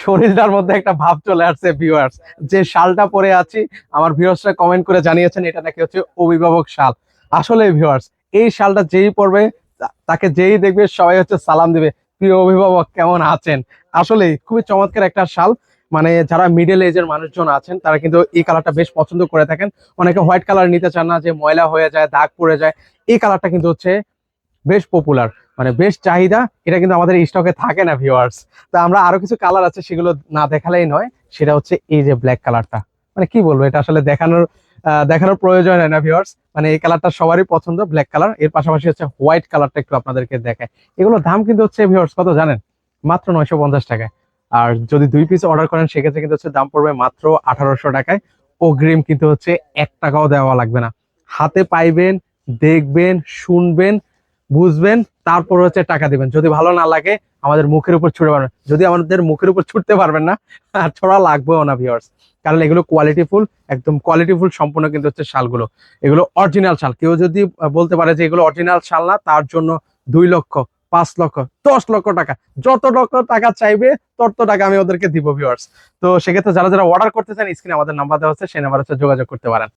শরীরটার মধ্যে একটা ভাব চলে আসছে ভিউয়ার্স। যে শালটা পরে আছি, আমার ভিউয়ার্সরা কমেন্ট করে জানিয়েছেন এটা নাকি হচ্ছে অভিভাবক শাল। আসলে ভিউয়ার্স, এই শালটা যেই পরবে তাকে যেই দেখবে সবাই হচ্ছে সালাম দিবে, প্রিয় অভিভাবক কেমন আছেন। আসলে খুবই চমৎকার একটা শাল। মানে যারা মিডল এজের মানুষজন আছেন তারা কিন্তু এই কালারটা বেশ পছন্দ করে থাকেন। অনেকে হোয়াইট কালার নিতে চান না, যে ময়লা হয়ে যায়, দাগ পড়ে যায়। এই কালারটা কিন্তু হচ্ছে বেশ পপুলার, মানে বেশ চাহিদা। এটা কিন্তু আমাদের স্টকে থাকে না ভিউয়ার্স। তো আমরা আরো কিছু কালার আছে, সেগুলো না দেখালেই নয়। সেটা হচ্ছে এই যে ব্ল্যাক কালারটা, মানে কি বলবো, এটা আসলে দেখানোর প্রয়োজন হয় না ভিউয়ার্স। মানে এই কালারটা সবারই পছন্দ, ব্ল্যাক কালার। এর পাশাপাশি হচ্ছে হোয়াইট কালারটা একটু আপনাদেরকে দেখায়। এগুলোর দাম কিন্তু হচ্ছে ভিউয়ার্স কত জানেন? মাত্র 950 টাকায়। আর যদি 2 পিস অর্ডার করেন সেক্ষেত্রে কিন্তু হচ্ছে দাম পড়বে মাত্র 1800 টাকায়। অগ্রিম কিন্তু হচ্ছে 1 টাকাও দেওয়া লাগবে না। হাতে পাইবেন, দেখবেন, শুনবেন, বুঝবেন, তারপর হচ্ছে টাকা দিবেন। যদি ভালো না লাগে আমাদের মুখের উপর ছুড়ে পারবেন, যদি আমাদের মুখের উপর ছুটতে পারবেন না, আর ছোড়া লাগবেও না ভিউয়ার্স। কারণ এগুলো কোয়ালিটিফুল, একদম কোয়ালিটিফুল সম্পূর্ণ কিন্তু হচ্ছে শালগুলো। এগুলো অরিজিনাল শাল। কেউ যদি বলতে পারে যে এগুলো অরিজিনাল শাল না, তার জন্য 2 লক্ষ, 5 লক্ষ, 10 লক্ষ টাকা, যত লক্ষ টাকা চাইবে তত টাকা আমি ওদেরকে দিব ভিউয়ার্স। তো সেক্ষেত্রে যারা যারা অর্ডার করতে চান, স্ক্রিনে আমাদের নাম্বার দেওয়া হচ্ছে, সেই নাম্বার হচ্ছে যোগাযোগ করতে পারেন।